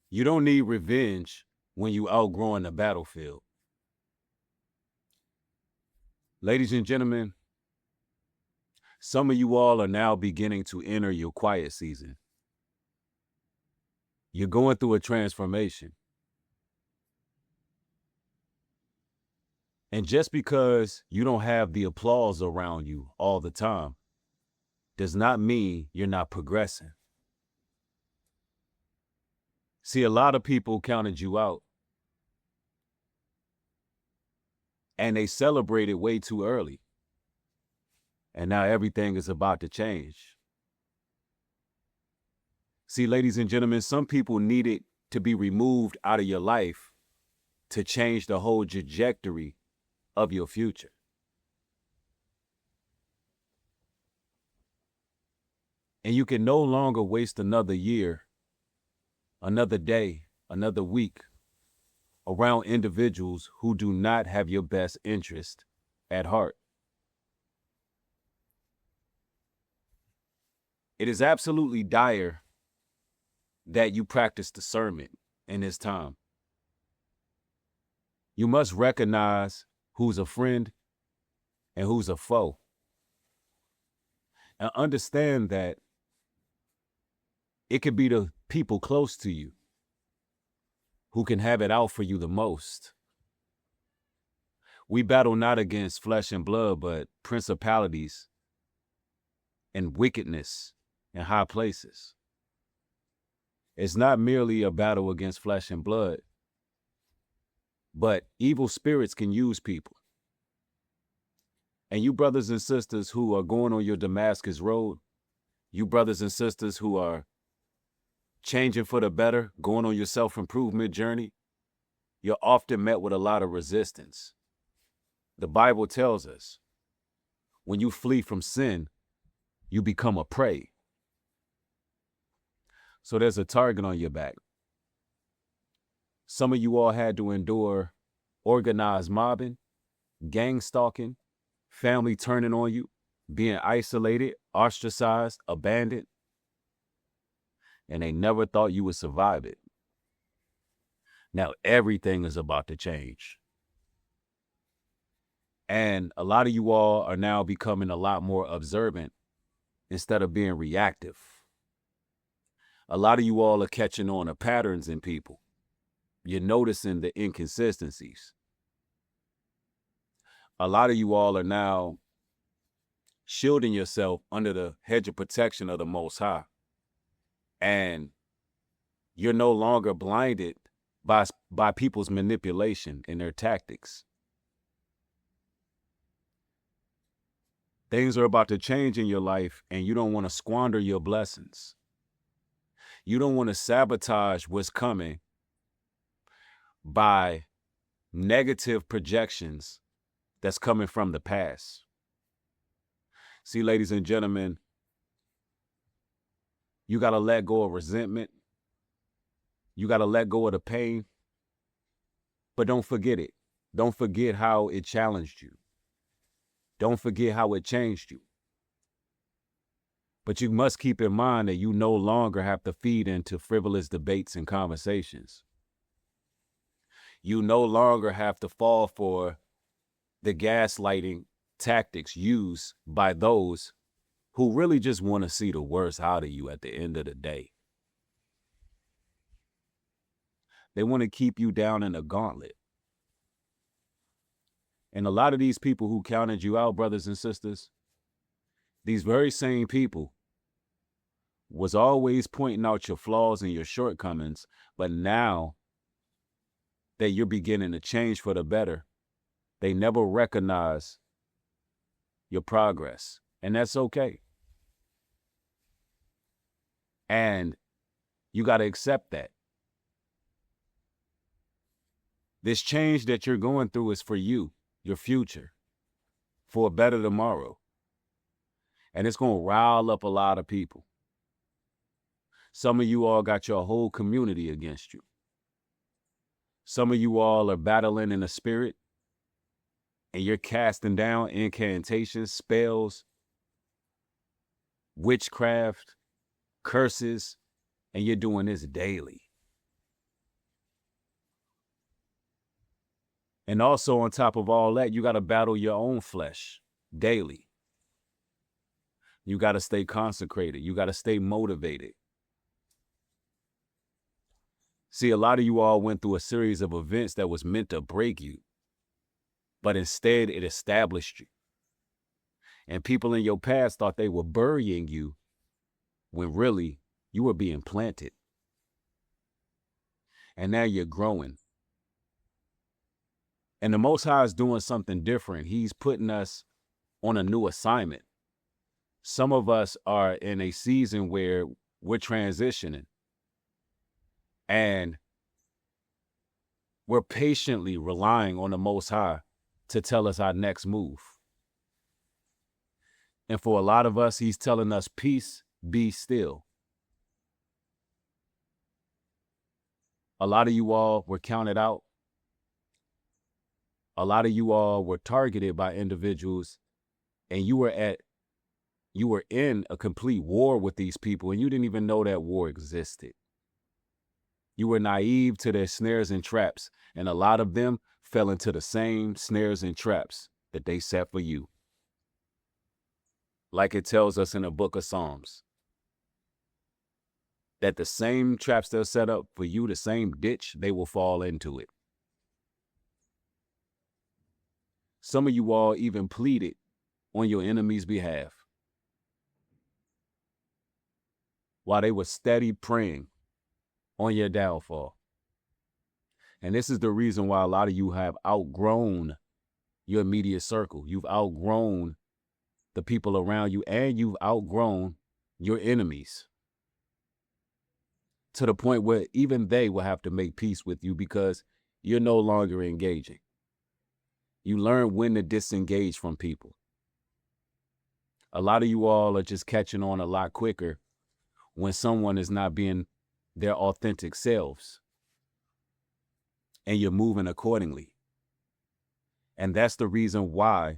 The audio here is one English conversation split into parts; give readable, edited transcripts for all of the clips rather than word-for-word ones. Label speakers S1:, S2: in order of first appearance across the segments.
S1: You don't need revenge when you outgrowing the battlefield. Ladies and gentlemen, some of you all are now beginning to enter your quiet season. You're going through a transformation. And just because you don't have the applause around you all the time does not mean you're not progressing. See, a lot of people counted you out and they celebrated way too early. And now everything is about to change. See, ladies and gentlemen, some people needed to be removed out of your life to change the whole trajectory of your future. And you can no longer waste another year, another day, another week around individuals who do not have your best interest at heart. It is absolutely dire that you practice discernment in this time. You must recognize who's a friend and who's a foe. And understand that it could be the people close to you who can have it out for you the most. We battle not against flesh and blood, but principalities and wickedness in high places. It's not merely a battle against flesh and blood, but evil spirits can use people. And you brothers and sisters who are going on your Damascus road, you brothers and sisters who are changing for the better, going on your self-improvement journey, you're often met with a lot of resistance. The Bible tells us, when you flee from sin, you become a prey. So there's a target on your back. Some of you all had to endure organized mobbing, gang stalking, family turning on you, being isolated, ostracized, abandoned, and they never thought you would survive it. Now everything is about to change. And a lot of you all are now becoming a lot more observant instead of being reactive. A lot of you all are catching on to patterns in people. You're noticing the inconsistencies. A lot of you all are now shielding yourself under the hedge of protection of the Most High. And you're no longer blinded by people's manipulation and their tactics. Things are about to change in your life, and you don't want to squander your blessings. You don't want to sabotage what's coming by negative projections that's coming from the past. See, ladies and gentlemen, you got to let go of resentment. You got to let go of the pain. But don't forget it. Don't forget how it challenged you. Don't forget how it changed you. But you must keep in mind that you no longer have to feed into frivolous debates and conversations. You no longer have to fall for the gaslighting tactics used by those who really just want to see the worst out of you at the end of the day. They want to keep you down in a gauntlet. And a lot of these people who counted you out, brothers and sisters, these very same people was always pointing out your flaws and your shortcomings, but now that you're beginning to change for the better, they never recognize your progress. And that's okay. And you got to accept that. This change that you're going through is for you, your future, for a better tomorrow. And it's going to rile up a lot of people. Some of you all got your whole community against you. Some of you all are battling in the spirit, and you're casting down incantations, spells, witchcraft, curses, and you're doing this daily. And also on top of all that, you got to battle your own flesh daily. You got to stay consecrated. You got to stay motivated. See, a lot of you all went through a series of events that was meant to break you, but instead it established you. And people in your past thought they were burying you when really you were being planted. And now you're growing. And the Most High is doing something different. He's putting us on a new assignment. Some of us are in a season where we're transitioning. And we're patiently relying on the Most High to tell us our next move. And for a lot of us, he's telling us, peace, be still. A lot of you all were counted out. A lot of you all were targeted by individuals, and you were in a complete war with these people, and you didn't even know that war existed. You were naive to their snares and traps, and a lot of them fell into the same snares and traps that they set for you. Like it tells us in the book of Psalms, that the same traps they'll set up for you, the same ditch, they will fall into it. Some of you all even pleaded on your enemy's behalf while they were steady praying on your downfall. And this is the reason why a lot of you have outgrown your immediate circle. You've outgrown the people around you, and you've outgrown your enemies, to the point where even they will have to make peace with you because you're no longer engaging. You learn when to disengage from people. A lot of you all are just catching on a lot quicker when someone is not being their authentic selves, and you're moving accordingly. And that's the reason why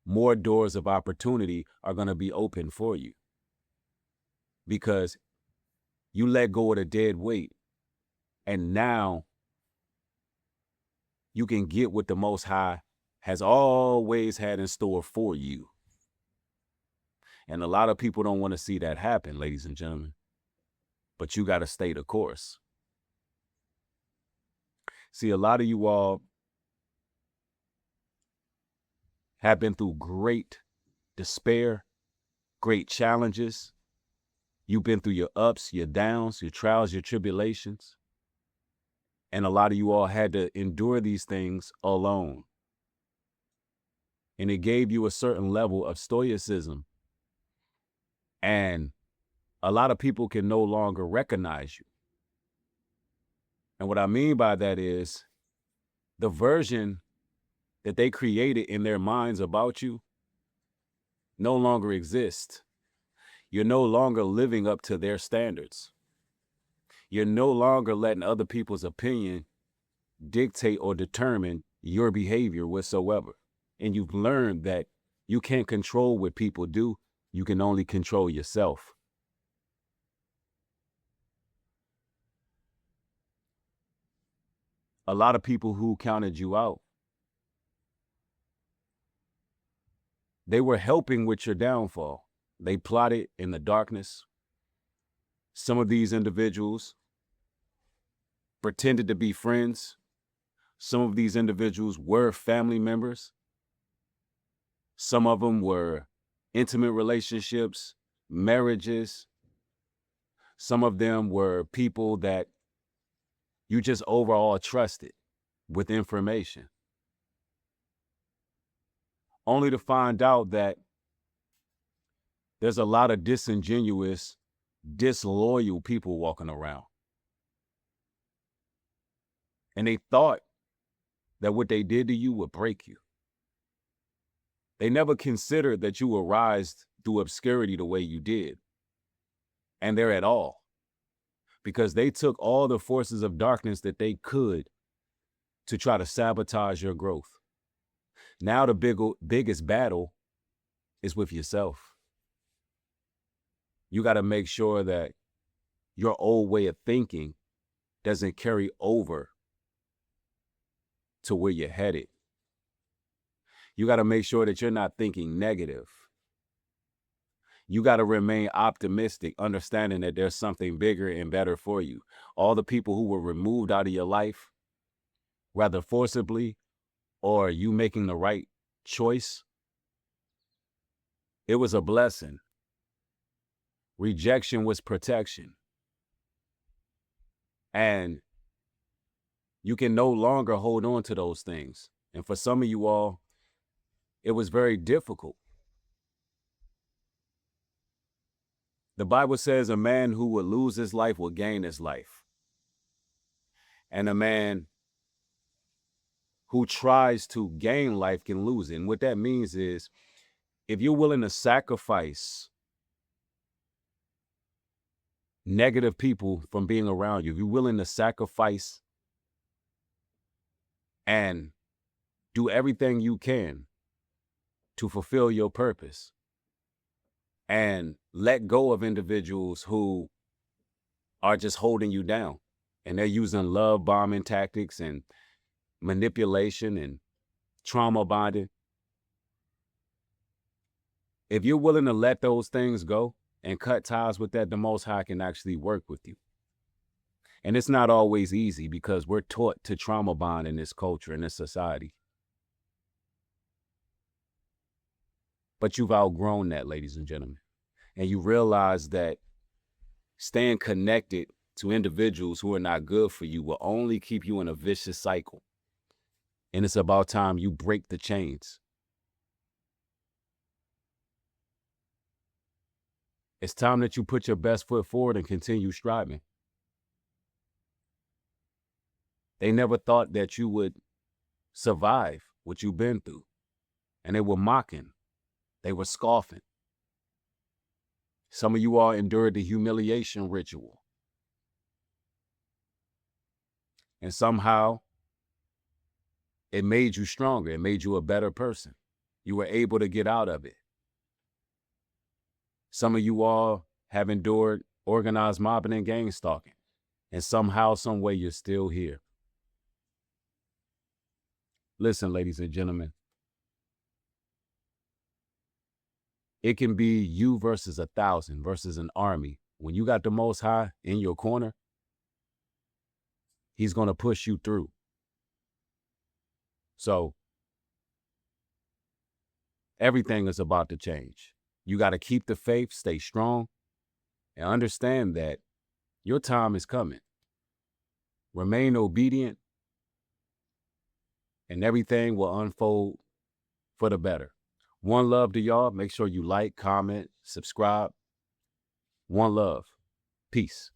S1: more doors of opportunity are going to be open for you, because you let go of the dead weight, and now you can get what the Most High has always had in store for you. And a lot of people don't want to see that happen, ladies and gentlemen, but you got to stay the course. See, a lot of you all have been through great despair, great challenges. You've been through your ups, your downs, your trials, your tribulations. And a lot of you all had to endure these things alone. And it gave you a certain level of stoicism. And a lot of people can no longer recognize you. And what I mean by that is the version that they created in their minds about you no longer exists. You're no longer living up to their standards. You're no longer letting other people's opinion dictate or determine your behavior whatsoever. And you've learned that you can't control what people do. You can only control yourself. A lot of people who counted you out, they were helping with your downfall. They plotted in the darkness. Some of these individuals pretended to be friends. Some of these individuals were family members. Some of them were intimate relationships, marriages. Some of them were people that you just overall trusted with information, only to find out that there's a lot of disingenuous, disloyal people walking around. And they thought that what they did to you would break you. They never considered that you would rise through obscurity the way you did. And they're at all. Because they took all the forces of darkness that they could to try to sabotage your growth. Now the biggest battle is with yourself. You got to make sure that your old way of thinking doesn't carry over to where you're headed. You got to make sure that you're not thinking negative. You got to remain optimistic, understanding that there's something bigger and better for you. All the people who were removed out of your life, rather forcibly or you making the right choice, it was a blessing. Rejection was protection. And you can no longer hold on to those things. And for some of you all, it was very difficult. The Bible says a man who would lose his life will gain his life. And a man who tries to gain life can lose it. And what that means is, if you're willing to sacrifice negative people from being around you, if you're willing to sacrifice and do everything you can to fulfill your purpose and let go of individuals who are just holding you down and they're using love bombing tactics and manipulation and trauma bonding. If you're willing to let those things go and cut ties with that, the Most High can actually work with you. And it's not always easy because we're taught to trauma bond in this culture, in this society. But you've outgrown that, ladies and gentlemen. And you realize that staying connected to individuals who are not good for you will only keep you in a vicious cycle. And it's about time you break the chains. It's time that you put your best foot forward and continue striving. They never thought that you would survive what you've been through. And they were mocking. They were scoffing. Some of you all endured the humiliation ritual. And somehow it made you stronger. It made you a better person. You were able to get out of it. Some of you all have endured organized mobbing and gang stalking. And somehow, some way, you're still here. Listen, ladies and gentlemen. It can be you versus 1,000 versus an army. When you got the Most High in your corner, He's going to push you through. So everything is about to change. You got to keep the faith, stay strong, and understand that your time is coming. Remain obedient, and everything will unfold for the better. One love to y'all. Make sure you like, comment, subscribe. One love. Peace.